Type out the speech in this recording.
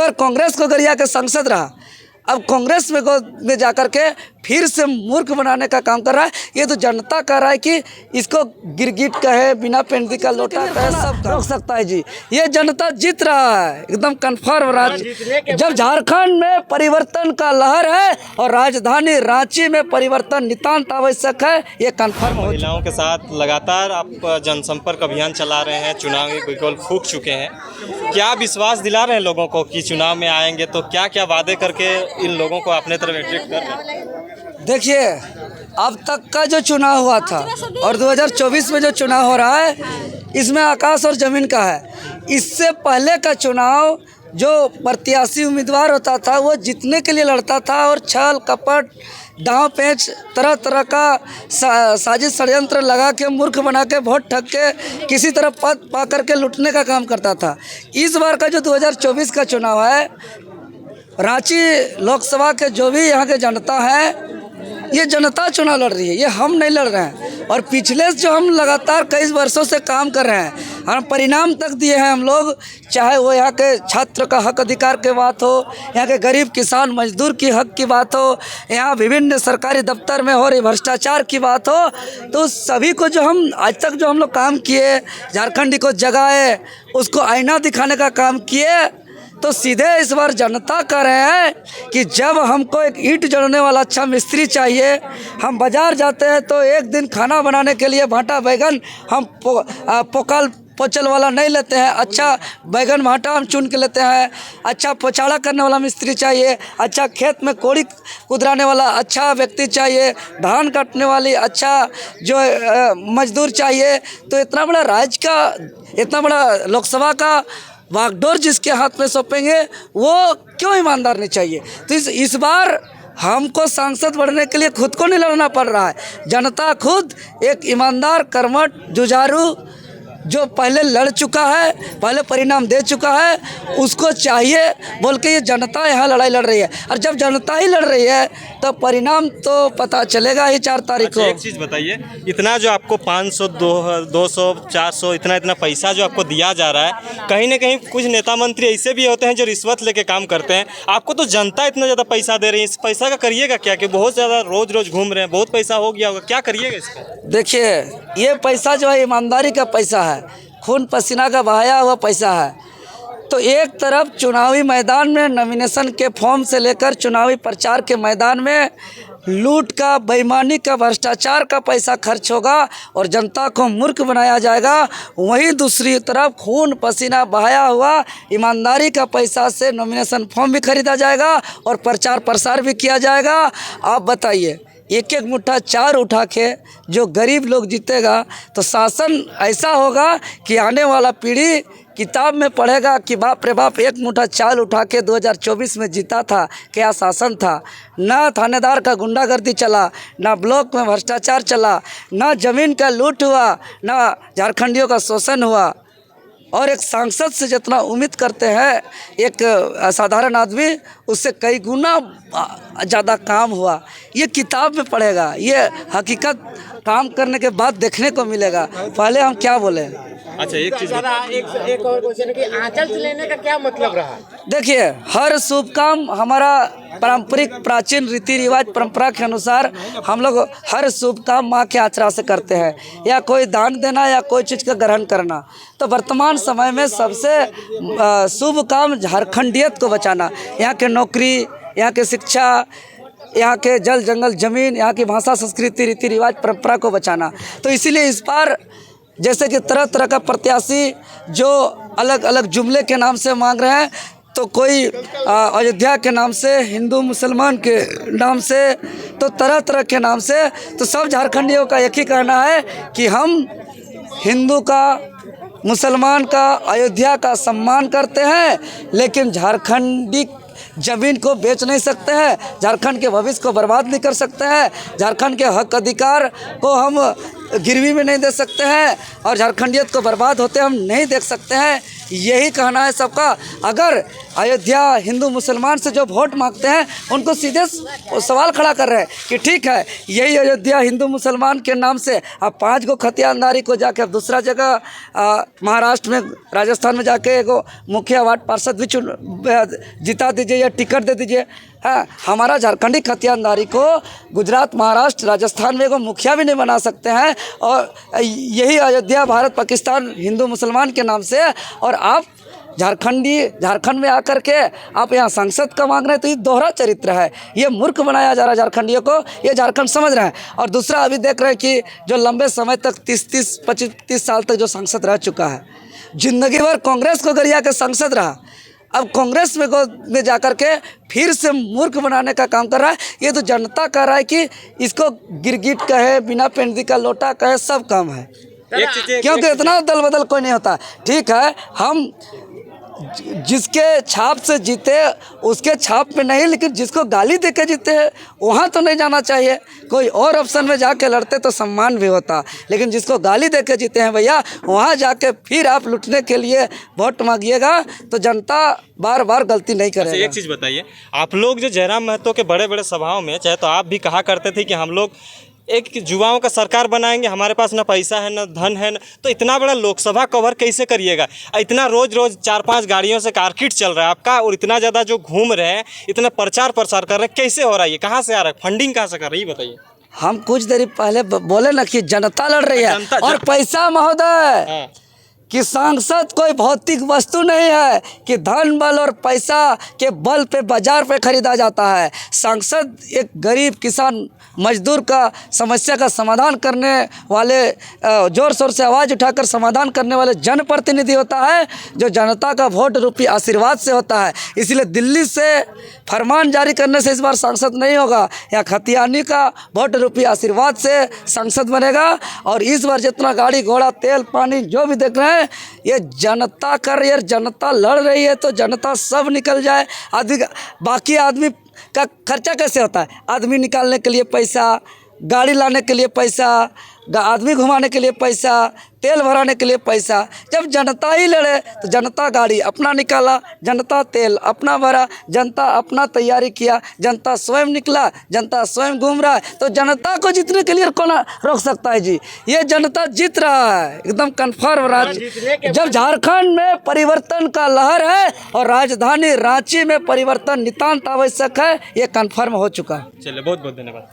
मगर कांग्रेस को गरिया के सांसद रहा, अब कांग्रेस में जाकर के फिर से मूर्ख बनाने का काम कर रहा है। ये तो जनता कह रहा है कि इसको गिरगिट कहे, बिना पेंदी का लोटा कहे, सब रोक सकता है जी। ये जनता जीत रहा है, एकदम कन्फर्म जब झारखंड में परिवर्तन का लहर है और राजधानी रांची में परिवर्तन नितांत आवश्यक है, ये कन्फर्म हो। महिलाओं के साथ लगातार आप जनसंपर्क अभियान चला रहे हैं, चुनावी बिल्कुल फूंक चुके हैं, क्या विश्वास दिला रहे हैं लोगों को कि चुनाव में आएंगे तो क्या क्या वादे करके इन लोगों को अपने तरफ एट्रैक्ट कर रहे हैं? देखिए, अब तक का जो चुनाव हुआ था और 2024 में जो चुनाव हो रहा है, इसमें आकाश और ज़मीन का है। इससे पहले का चुनाव जो प्रत्याशी उम्मीदवार होता था वो जीतने के लिए लड़ता था और छल कपट दांव पेंच तरह तरह का साजिश षड्यंत्र लगा के मूर्ख बना के वोट ठग के किसी तरह पद पा करके लुटने का काम करता था। इस बार का जो 2024 का चुनाव है, रांची लोकसभा के जो भी यहाँ के जनता है, ये जनता चुनाव लड़ रही है, ये हम नहीं लड़ रहे हैं। और पिछले जो हम लगातार कई वर्षों से काम कर रहे हैं, हम परिणाम तक दिए हैं हम लोग, चाहे वो यहाँ के छात्र का हक अधिकार की बात हो, यहाँ के गरीब किसान मजदूर की हक की बात हो, यहाँ विभिन्न सरकारी दफ्तर में हो रही भ्रष्टाचार की बात हो, तो सभी को जो हम आज तक जो हम लोग काम किए, झारखंडी को जगाए, उसको आईना दिखाने का काम किए, तो सीधे इस बार जनता कह रहे हैं कि जब हमको एक ईंट जोड़ने वाला अच्छा मिस्त्री चाहिए, हम बाज़ार जाते हैं तो एक दिन खाना बनाने के लिए भाटा बैगन हम पोकल पोचल वाला नहीं लेते हैं, अच्छा बैगन भाटा हम चुन के लेते हैं। अच्छा पोचाड़ा करने वाला मिस्त्री चाहिए, अच्छा खेत में कोड़ी कुदराने वाला अच्छा व्यक्ति चाहिए, धान काटने वाली अच्छा जो मजदूर चाहिए। तो इतना बड़ा राज्य का, इतना बड़ा लोकसभा का बागडोर जिसके हाथ में सौंपेंगे वो क्यों ईमानदार नहीं चाहिए। तो इस बार हमको सांसद बनने के लिए खुद को नहीं लड़ना पड़ रहा है, जनता खुद एक ईमानदार कर्मठ जुझारू जो पहले लड़ चुका है, पहले परिणाम दे चुका है, उसको चाहिए बोल के ये जनता यहाँ लड़ाई लड़ रही है। और जब जनता ही लड़ रही है तो परिणाम तो पता चलेगा ही 4 तारीख को। एक चीज़ बताइए, इतना जो आपको 500 200 400 इतना पैसा जो आपको दिया जा रहा है, कहीं ना कहीं कुछ नेता मंत्री ऐसे भी होते हैं जो रिश्वत लेके काम करते हैं, आपको तो जनता इतना ज़्यादा पैसा दे रही है, इस पैसा का करिएगा क्या? कि बहुत ज़्यादा रोज़ घूम रहे हैं, बहुत पैसा हो गया होगा, क्या करिएगा इसका? देखिए, ये पैसा जो है ईमानदारी का पैसा है, खून पसीना का बहाया हुआ पैसा है। तो एक तरफ चुनावी मैदान में नॉमिनेशन के फॉर्म से लेकर चुनावी प्रचार के मैदान में लूट का, बेईमानी का, भ्रष्टाचार का पैसा खर्च होगा और जनता को मूर्ख बनाया जाएगा। वहीं दूसरी तरफ खून पसीना बहाया हुआ ईमानदारी का पैसा से नॉमिनेशन फॉर्म भी खरीदा जाएगा और प्रचार प्रसार भी किया जाएगा। आप बताइए, एक एक मुट्ठा चार उठा के जो गरीब लोग जीतेगा तो शासन ऐसा होगा कि आने वाला पीढ़ी किताब में पढ़ेगा कि बाप रे बाप, एक मुट्ठा चाल उठा के 2024 में जीता था, क्या शासन था। ना थानेदार का गुंडागर्दी चला, ना ब्लॉक में भ्रष्टाचार चला, ना ज़मीन का लूट हुआ, ना झारखंडियों का शोषण हुआ। और एक सांसद से जितना उम्मीद करते हैं एक साधारण आदमी, उससे कई गुना ज़्यादा काम हुआ। ये किताब में पढ़ेगा, ये हकीकत काम करने के बाद देखने को मिलेगा। पहले हम क्या बोले। अच्छा, एक चीज़ एक और क्वेश्चन है कि आंचल से लेने का क्या मतलब रहा? देखिए, हर शुभ काम हमारा पारंपरिक प्राचीन रीति रिवाज परंपरा के अनुसार हम लोग हर शुभ काम माँ के आचरा से करते हैं, या कोई दान देना या कोई चीज़ का ग्रहण करना। तो वर्तमान समय में सबसे शुभ काम झारखंडियत को बचाना, यहाँ के नौकरी, यहाँ के शिक्षा, यहाँ के जल जंगल ज़मीन, यहाँ की भाषा संस्कृति रीति रिवाज परंपरा को बचाना। तो इसीलिए इस बार जैसे कि तरह तरह का प्रत्याशी जो अलग अलग जुमले के नाम से मांग रहे हैं, तो कोई अयोध्या के नाम से, हिंदू मुसलमान के नाम से, तो तरह तरह के नाम से, तो सब झारखंडियों का एक ही कहना है कि हम हिंदू का, मुसलमान का, अयोध्या का सम्मान करते हैं, लेकिन झारखंडी ज़मीन को बेच नहीं सकते हैं, झारखंड के भविष्य को बर्बाद नहीं कर सकते हैं, झारखंड के हक अधिकार को हम गिरवी में नहीं दे सकते हैं और झारखंडियत को बर्बाद होते हम नहीं देख सकते हैं। यही कहना है सबका। अगर अयोध्या हिंदू मुसलमान से जो वोट मांगते हैं उनको सीधे सवाल खड़ा कर रहे हैं कि ठीक है, यही अयोध्या हिंदू मुसलमान के नाम से आप 5 गो खतियानदारी को जाके अब दूसरा जगह महाराष्ट्र में, राजस्थान में जाके एगो मुखिया वार्ड पार्षद भी जिता दीजिए या टिकट दे दीजिए। हाँ, हमारा झारखंडी खतियानदारी को गुजरात, महाराष्ट्र, राजस्थान में एगो मुखिया भी नहीं बना सकते हैं। और यही अयोध्या भारत पाकिस्तान हिंदू मुसलमान के नाम से, और आप झारखंड में आकर के आप यहाँ सांसद का मांग रहे हैं, तो ये दोहरा चरित्र है। ये मूर्ख बनाया जा रहा है झारखंडियों को, ये झारखंड समझ रहे हैं। और दूसरा, अभी देख रहे हैं कि जो लंबे समय तक 25-30 साल तक जो सांसद रह चुका है, जिंदगी भर कांग्रेस को गरिया के सांसद रहा, अब कांग्रेस में जाकर के फिर से मूर्ख बनाने का काम कर रहा है। ये तो जनता कह रहा है कि इसको गिरगिट कहे, बिना पेंदी का लोटा कहे, सब काम है, क्योंकि इतना दल बदल कोई नहीं होता। ठीक है, हम जिसके छाप से जीते उसके छाप में नहीं, लेकिन जिसको गाली दे के जीते हैं वहाँ तो नहीं जाना चाहिए। कोई और ऑप्शन में जाके लड़ते तो सम्मान भी होता, लेकिन जिसको गाली दे के जीते हैं भैया, वहाँ जाके फिर आप लुटने के लिए वोट मांगिएगा तो जनता बार बार गलती नहीं करेगी। एक चीज़ बताइए, आप लोग जो जयराम महतो के बड़े बड़े सभाओं में, चाहे तो आप भी कहा करते थे कि हम लोग एक युवाओं का सरकार बनाएंगे, हमारे पास ना पैसा है ना धन है, तो इतना बड़ा लोकसभा कवर कैसे करिएगा? इतना रोज 4-5 गाड़ियों से कारकेट चल रहा है आपका, और इतना ज़्यादा जो घूम रहे हैं, इतना प्रचार प्रसार कर रहे हैं, कैसे हो रहा है? ये कहाँ से आ रहा है? फंडिंग कहाँ से कर रही है, बताइए। हम कुछ देर पहले बोले ना कि जनता लड़ रही है, और पैसा महोदय कि सांसद कोई भौतिक वस्तु नहीं है कि धन बल और पैसा के बल पे बाजार पे खरीदा जाता है। सांसद एक गरीब किसान मजदूर का समस्या का समाधान करने वाले, जोर शोर से आवाज़ उठाकर समाधान करने वाले जनप्रतिनिधि होता है, जो जनता का वोट रूपी आशीर्वाद से होता है। इसलिए दिल्ली से फरमान जारी करने से इस बार सांसद नहीं होगा, या खतियानी का वोट रूपी आशीर्वाद से सांसद बनेगा। और इस बार जितना गाड़ी घोड़ा तेल पानी जो भी देख रहे हैं, ये जनता कर रही है, जनता लड़ रही है, तो जनता सब निकल जाए। बाकी आदमी का खर्चा कैसे होता है? आदमी निकालने के लिए पैसा, गाड़ी लाने के लिए पैसा, आदमी घुमाने के लिए पैसा, तेल भराने के लिए पैसा। जब जनता ही लड़े तो जनता गाड़ी अपना निकाला, जनता तेल अपना भरा, जनता अपना तैयारी किया, जनता स्वयं निकला, जनता स्वयं घूम रहा है, तो जनता को जीतने के लिए कौन रोक सकता है जी? ये जनता जीत रहा है, एकदम कन्फर्म। जब झारखंड में परिवर्तन का लहर है और राजधानी रांची में परिवर्तन नितांत आवश्यक है, ये कन्फर्म हो चुका है। चलिए, बहुत बहुत धन्यवाद।